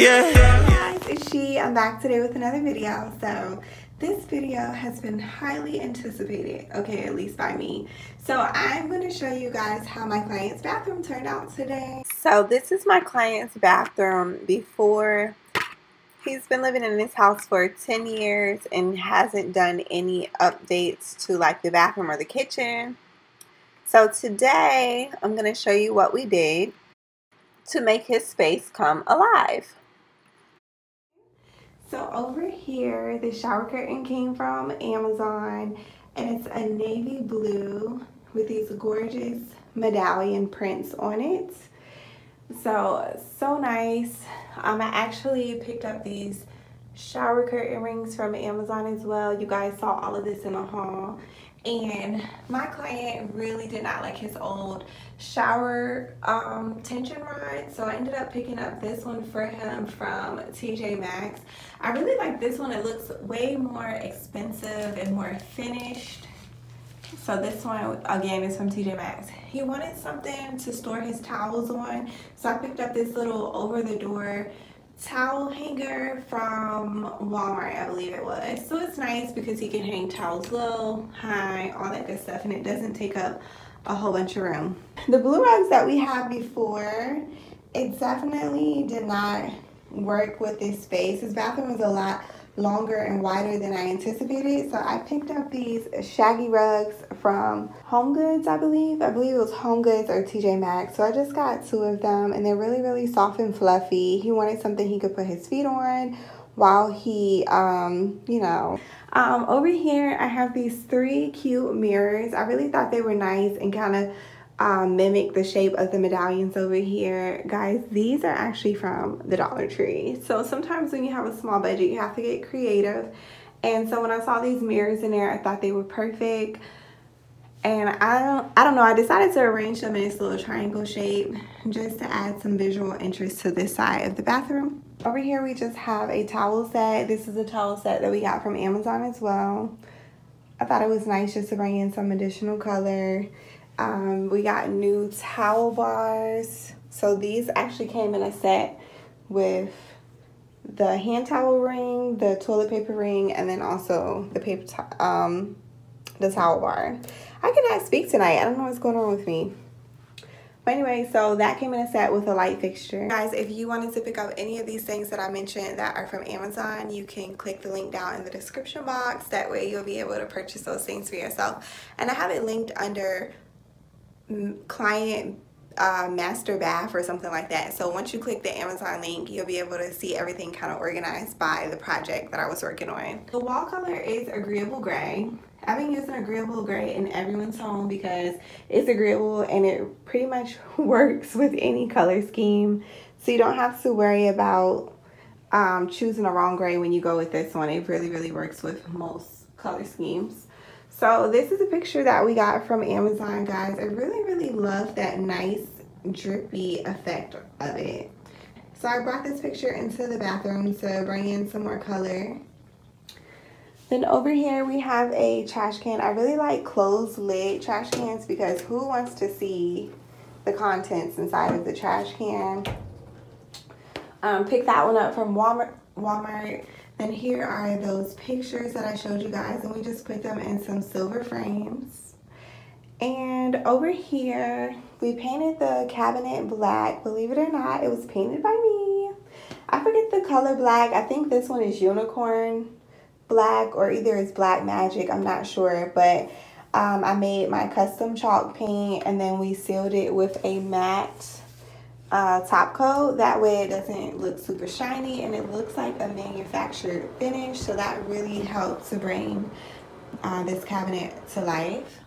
Yeah. Hi guys, it's she. I'm back today with another video. So this video has been highly anticipated, okay, at least by me. So I'm going to show you guys how my client's bathroom turned out today. So this is my client's bathroom before. He's been living in this house for 10 years and hasn't done any updates to like the bathroom or the kitchen. So today I'm going to show you what we did to make his space come alive. So over here, the shower curtain came from Amazon, and it's a navy blue with these gorgeous medallion prints on it. So nice. I actually picked up these shower curtain rings from Amazon as well. You guys saw all of this in a haul. And my client really did not like his old shower tension rod, so I ended up picking up this one for him from TJ Maxx. I really like this one. It looks way more expensive and more finished. So this one again is from TJ Maxx. He wanted something to store his towels on, so I picked up this little over-the-door towel hanger from Walmart, I believe it was. So it's nice because he can hang towels low, high, all that good stuff, and it doesn't take up a whole bunch of room. The blue rugs that we had before, it definitely did not work with this space. His bathroom was a lot longer and wider than I anticipated, so I picked up these shaggy rugs from Home Goods, I believe it was Home Goods or TJ Maxx. So I just got 2 of them, and they're really soft and fluffy. He wanted something he could put his feet on while he over here I have these 3 cute mirrors. I really thought they were nice and kind of mimic the shape of the medallions over here. Guys, these are actually from the Dollar Tree. So sometimes when you have a small budget, you have to get creative. And so when I saw these mirrors in there, I thought they were perfect. And I don't know, I decided to arrange them in this little triangle shape just to add some visual interest to this side of the bathroom. Over here we just have a towel set. This is a towel set that we got from Amazon as well. I thought it was nice just to bring in some additional color. We got new towel bars. So these actually came in a set with the hand towel ring, the toilet paper ring, and then also the the towel bar. I cannot speak tonight. I don't know what's going on with me. But anyway, so that came in a set with a light fixture. Guys, if you wanted to pick up any of these things that I mentioned that are from Amazon, you can click the link down in the description box. That way you'll be able to purchase those things for yourself. And I have it linked under client master bath or something like that. So once you click the Amazon link, you'll be able to see everything kind of organized by the project that I was working on. The wall color is agreeable gray. I've been using agreeable gray in everyone's home because it's agreeable and it pretty much works with any color scheme. So you don't have to worry about choosing the wrong gray when you go with this one. It really works with most color schemes. So this is a picture that we got from Amazon, guys. I really love that nice drippy effect of it. So I brought this picture into the bathroom to bring in some more color. Then over here we have a trash can. I really like closed lid trash cans because who wants to see the contents inside of the trash can? Picked that one up from Walmart. And here are those pictures that I showed you guys, and we just put them in some silver frames. And over here, we painted the cabinet black. Believe it or not, it was painted by me. I forget the color black. I think this one is unicorn black, or either it's black magic, I'm not sure. But I made my custom chalk paint, and then we sealed it with a matte top coat. That way it doesn't look super shiny and it looks like a manufactured finish. So that really helped to bring this cabinet to life.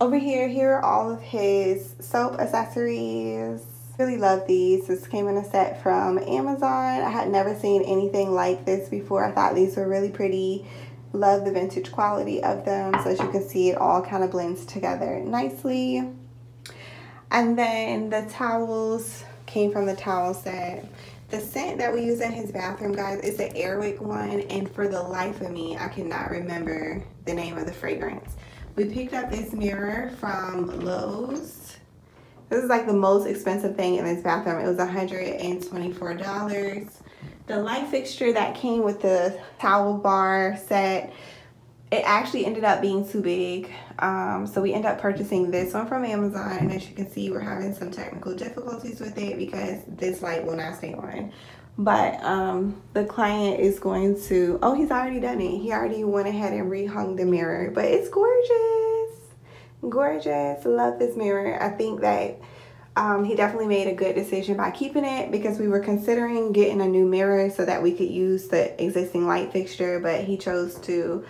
Over here are all of his soap accessories. Really love these. This came in a set from Amazon. I had never seen anything like this before. I thought these were really pretty. Love the vintage quality of them. So as you can see, it all kind of blends together nicely. And then the towels came from the towel set. The scent that we use in his bathroom, guys, is the Airwick one. And for the life of me, I cannot remember the name of the fragrance. We picked up this mirror from Lowe's. This is like the most expensive thing in this bathroom. It was $124. The light fixture that came with the towel bar set, it actually ended up being too big. So we ended up purchasing this one from Amazon, and as you can see, we're having some technical difficulties with it because this light will not stay on. But the client is going to, oh, he's already done it. He already went ahead and rehung the mirror, but it's gorgeous. Gorgeous. Love this mirror. I think that he definitely made a good decision by keeping it, because we were considering getting a new mirror so that we could use the existing light fixture, but he chose to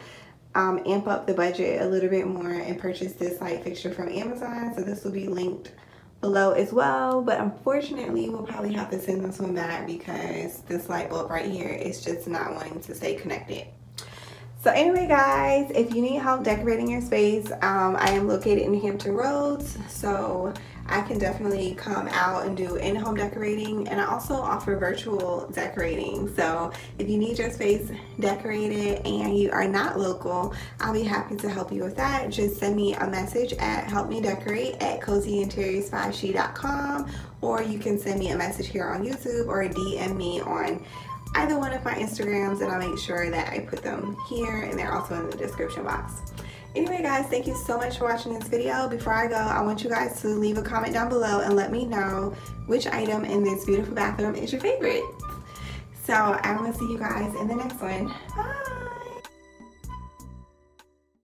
amp up the budget a little bit more and purchase this light fixture from Amazon. So this will be linked below as well, but unfortunately we'll probably have to send this one back because this light bulb right here is just not wanting to stay connected. So anyway guys, if you need help decorating your space, I am located in Hampton Roads, so I can definitely come out and do in-home decorating, and I also offer virtual decorating. So if you need your space decorated and you are not local, I'll be happy to help you with that. Just send me a message at helpmedecorate@cozyinteriorsbyxi.com, or you can send me a message here on YouTube or DM me on either one of my Instagrams, and I'll make sure that I put them here, and they're also in the description box. Anyway guys, thank you so much for watching this video. Before I go, I want you guys to leave a comment down below and let me know which item in this beautiful bathroom is your favorite. So I will see you guys in the next one. Bye.